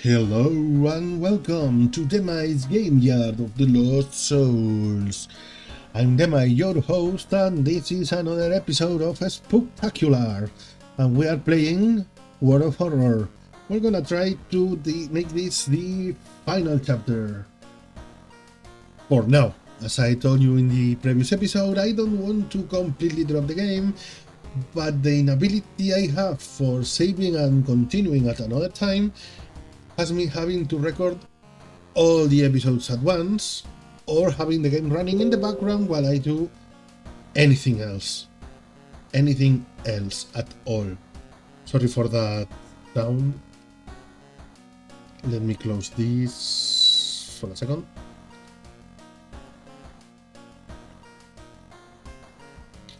Hello and welcome to Demi's Game Yard of the Lost Souls. I'm Demi, your host, and this is another episode of Spooktacular. And we are playing World of Horror. We're gonna try to make this the final chapter. For now, as I told you in the previous episode, I don't want to completely drop the game, but the inability I have for saving and continuing at another time has me having to record all the episodes at once, or having the game running in the background while I do anything else at all. Sorry for that sound. Let me close this for a second.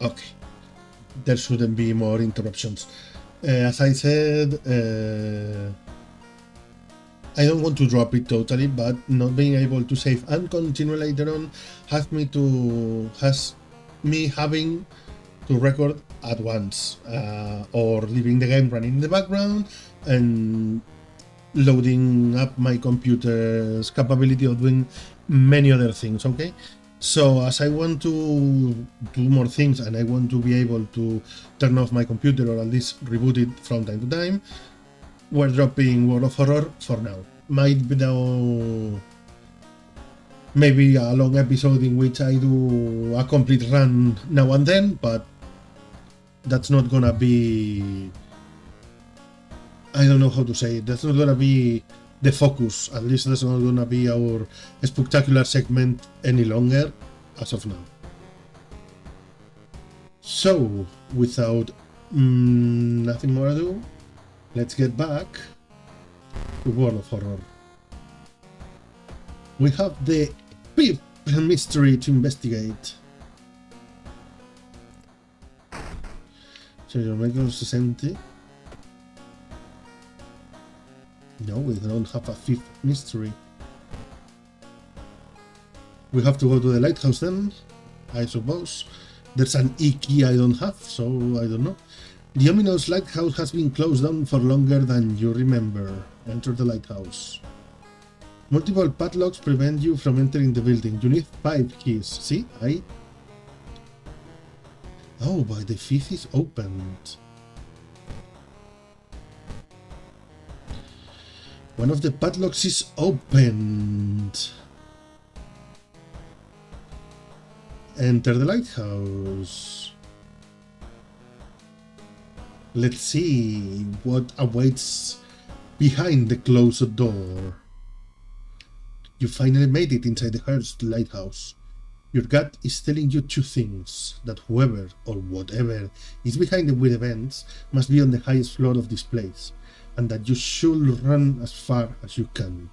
Okay, there shouldn't be more interruptions. As I said, I don't want to drop it totally, but not being able to save and continue later on has me having to record at once, or leaving the game running in the background and loading up my computer's capability of doing many other things. Okay, so as I want to do more things and I want to be able to turn off my computer or at least reboot it from time to time, we're dropping World of Horror for now. Might be now maybe a long episode in which I do a complete run now and then, but that's not gonna be, I don't know how to say it, that's not gonna be the focus. At least that's not gonna be our Spooktacular segment any longer as of now. So without nothing more ado, let's get back to World of Horror. We have the fifth mystery to investigate. So your Michael's is empty. No, we don't have a fifth mystery. We have to go to the lighthouse then, I suppose. There's an E key I don't have, so I don't know. The ominous lighthouse has been closed down for longer than you remember. Enter the lighthouse. Multiple padlocks prevent you from entering the building. You need 5 keys. See? Oh, but the fifth is opened. One of the padlocks is opened. Enter the lighthouse. Let's see what awaits behind the closed door. You finally made it inside the Hearst lighthouse. Your gut is telling you 2 things: that whoever or whatever is behind the weird events must be on the highest floor of this place, and that you should run as far as you can.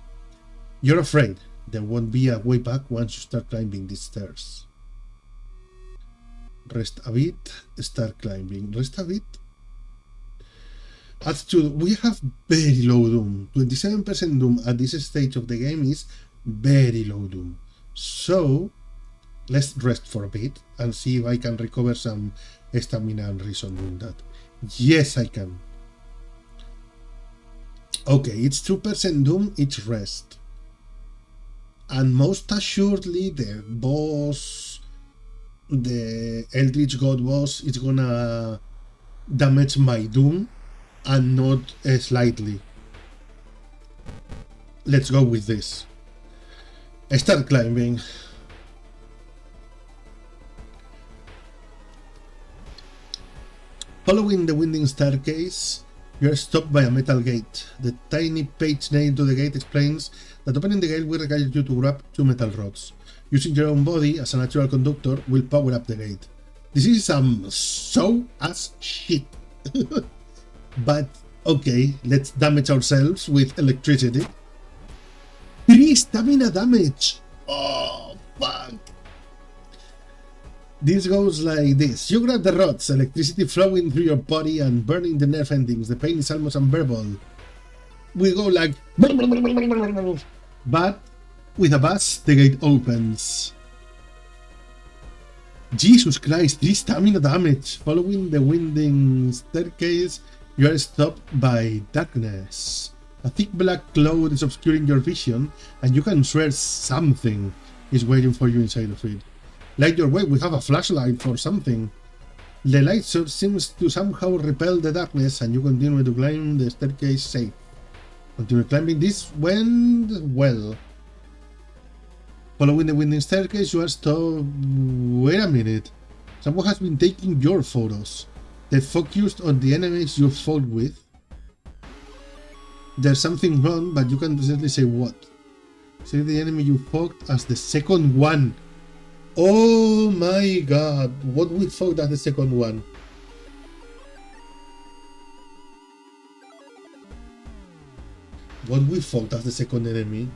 You're afraid there won't be a way back once you start climbing these stairs. Rest a bit, start climbing. Rest a bit. Attitude, we have very low doom. 27% doom at this stage of the game is very low doom. So let's rest for a bit and see if I can recover some stamina and reason doing that. Yes, I can. Okay, it's 2% doom, it's rest. And most assuredly the boss, the Eldritch God boss, is gonna damage my doom, and not slightly. Let's go with this. Start climbing. Following the winding staircase, you are stopped by a metal gate. The tiny page nailed to the gate explains that opening the gate will require you to grab 2 metal rods. Using your own body as a natural conductor will power up the gate. This is so as shit. But okay, let's damage ourselves with electricity. 3 stamina damage! Oh, fuck! This goes like this. You grab the rods, electricity flowing through your body and burning the nerve endings. The pain is almost unbearable. We go like... But with a buzz, the gate opens. Jesus Christ, 3 stamina damage! Following the winding staircase, you are stopped by darkness. A thick black cloud is obscuring your vision, and you can swear something is waiting for you inside of it. Light your way, we have a flashlight for something. The light source seems to somehow repel the darkness, and you continue to climb the staircase safe. Continue climbing. This went well. Following the winding staircase, you are stopped. Wait a minute. Someone has been taking your photos. They focused on the enemies you fought with. There's something wrong, but you can't precisely say what. Say the enemy you fought as the second one. Oh my god, what we fought as the second one? What we fought as the second enemy?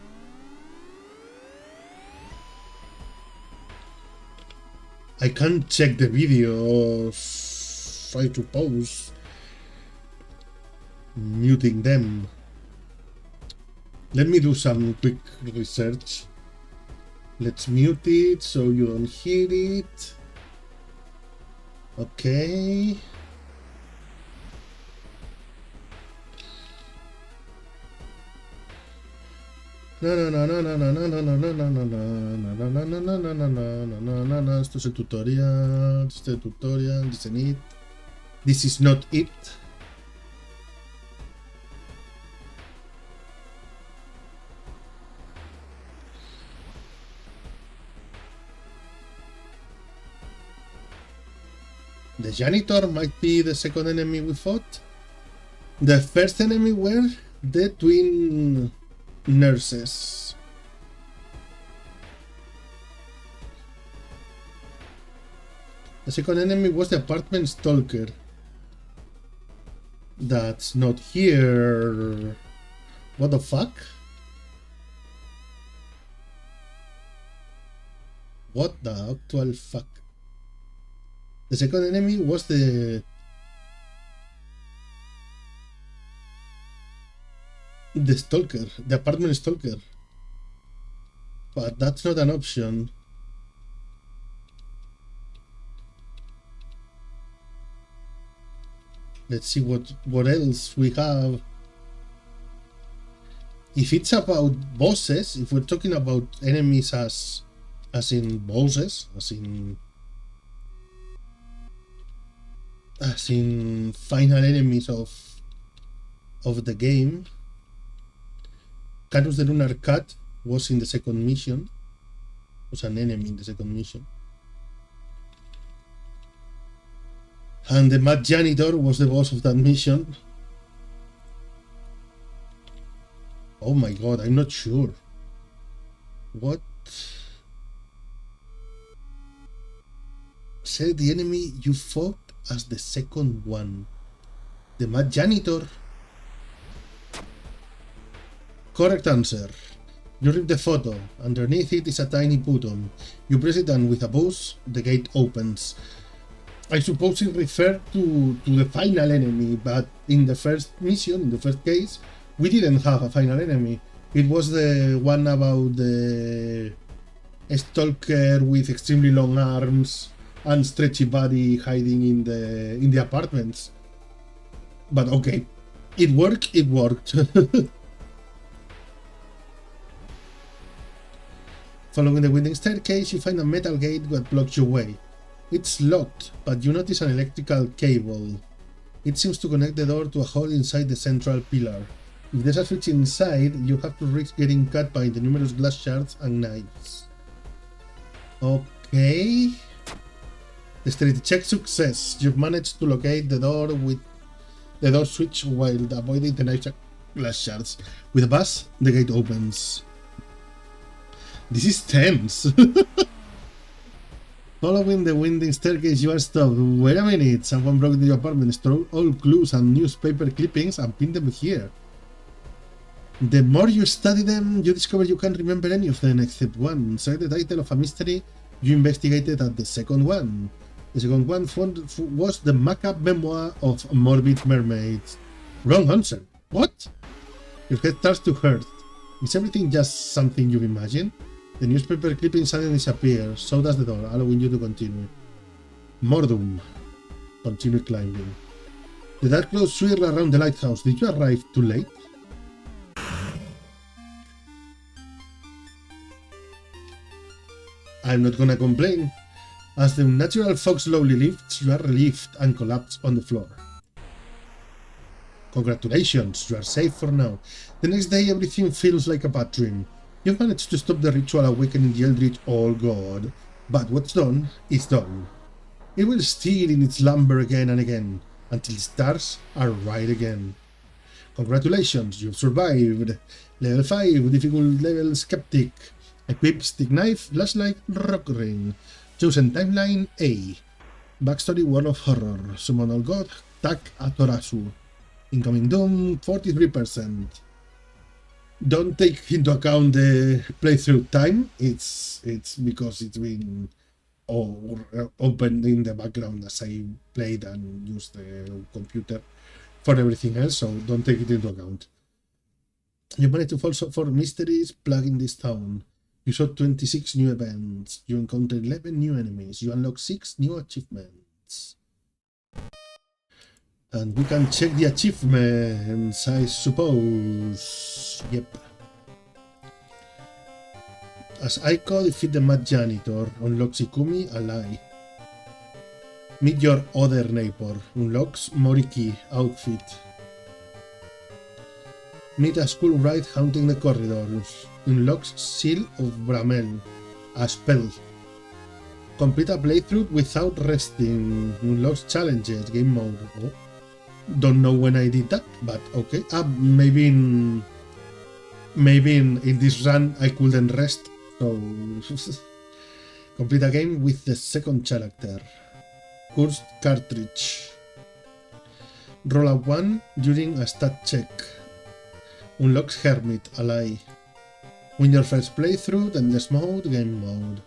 I can't check the videos. Try to pause. Muting them. Let me do some quick research. Let's mute it so you don't hear it. Okay. Esto es el tutorial. Este es el tutorial. This isn't it. This is not it. The janitor might be the second enemy we fought. The first enemy were the twin nurses. The second enemy was the apartment stalker. That's not here. What the fuck? What the actual fuck? The second enemy was the stalker, the apartment stalker. But that's not an option. Let's see what else we have. If it's about bosses, if we're talking about enemies as in bosses, as in final enemies of the game, Canus the Lunar Cat was in the second mission, was an enemy in the second mission. And the Mad Janitor was the boss of that mission. Oh my god, I'm not sure. What? Say the enemy you fought as the second one. The Mad Janitor. Correct answer. You read the photo. Underneath it is a tiny button. You press it and with a push, the gate opens. I suppose it referred to the final enemy, but in the first mission, in the first case, we didn't have a final enemy. It was the one about the stalker with extremely long arms and stretchy body hiding in the apartments. But okay, it worked. Following the winding staircase, you find a metal gate that blocks your way. It's locked, but you notice an electrical cable. It seems to connect the door to a hole inside the central pillar. If there's a switch inside, you have to risk getting cut by the numerous glass shards and knives. Okay. Dexterity check success. You've managed to locate the door with the door switch while avoiding the knife glass shards. With a buzz, the gate opens. This is tense. Following the winding staircase, you are stopped. Wait a minute, someone broke into your apartment, stole all clues and newspaper clippings and pinned them here. The more you study them, you discover you can't remember any of them except one. Select the title of a mystery you investigated at the second one. The second one was the macabre memoir of morbid mermaids. Wrong answer. What? Your head starts to hurt. Is everything just something you've imagined? The newspaper clipping suddenly disappears, so does the door, allowing you to continue. Mordum. Continue climbing. The dark clouds swirl around the lighthouse. Did you arrive too late? I'm not gonna complain. As the unnatural fog slowly lifts, you are relieved and collapse on the floor. Congratulations, you are safe for now. The next day, everything feels like a bad dream. You've managed to stop the ritual awakening the Eldritch All God, but what's done is done. It will steal in its slumber again and again, until the stars are right again. Congratulations, you've survived. Level 5, difficult level Skeptic. Equip Stick Knife, Flashlight, Rock Ring. Chosen timeline A. Backstory World of Horror. Summon all God, Tak Atorasu. Incoming Doom, 43%. Don't take into account the playthrough time. It's because it's been opened in the background as I played and used the computer for everything else, so don't take it into account. You managed to solve 4 mysteries plagued in this town. You saw 26 new events. You encountered 11 new enemies. You unlocked 6 new achievements. And we can check the achievements, I suppose. Yep. As Aiko, defeat the Mad Janitor. Unlocks Ikumi, ally. Meet your other neighbor. Unlocks Moriki, outfit. Meet a school ride haunting the corridors. Unlocks Seal of Bramel, a spell. Complete a playthrough without resting. Unlocks challenges, game mode. Oh. Don't know when I did that, but okay. Maybe in this run I couldn't rest, so complete a game with the second character. Cursed cartridge. Roll a 1 during a stat check. Unlocks Hermit, ally. Win your first playthrough, endless mode, game mode.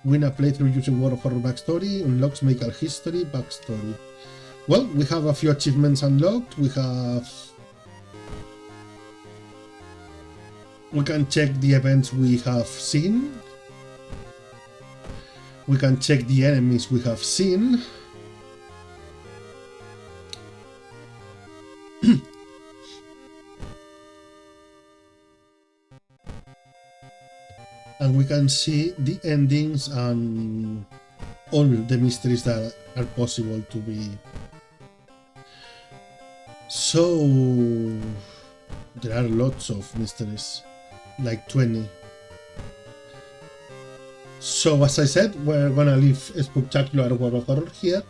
Win a playthrough using World of Horror backstory. Unlocks medical history, backstory. Well, we have a few achievements unlocked. We can check the events we have seen. We can check the enemies we have seen. And we can see the endings and all the mysteries that are possible to be. So there are lots of mysteries, like 20. So as I said, we're gonna leave Spooktacular World of Horror here.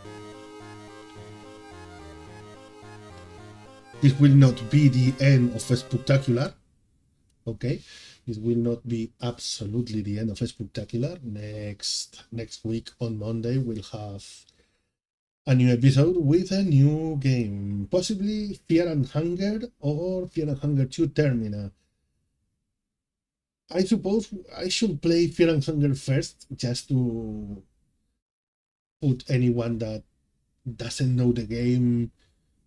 This will not be the end of Spooktacular, okay? This will not be absolutely the end of Spooktacular. Next week on Monday we'll have a new episode with a new game, possibly Fear and Hunger or Fear and Hunger 2 Termina. I suppose I should play Fear and Hunger first, just to put anyone that doesn't know the game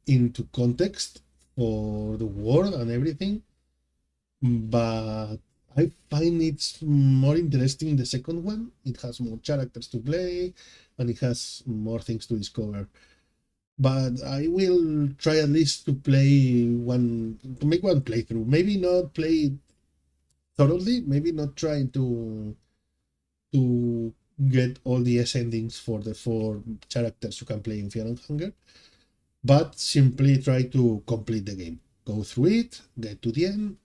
into context for the world and everything. But I find it's more interesting the second one. It has more characters to play and it has more things to discover. But I will try at least to make one playthrough. Maybe not play it thoroughly, maybe not try to get all the S endings for the 4 characters you can play in Fear and Hunger, but simply try to complete the game. Go through it, get to the end,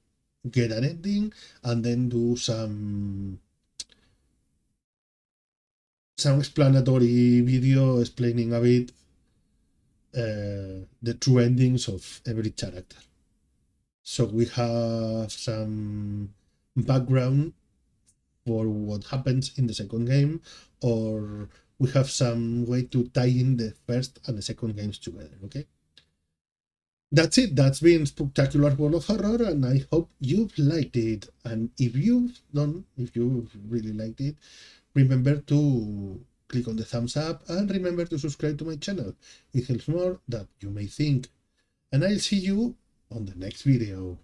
get an ending, and then do some explanatory video explaining a bit the true endings of every character. So we have some background for what happens in the second game, or we have some way to tie in the first and the second games together, okay? That's it. That's been Spooktacular World of Horror, and I hope you've liked it. And if you really liked it, remember to click on the thumbs up and remember to subscribe to my channel. It helps more than you may think. And I'll see you on the next video.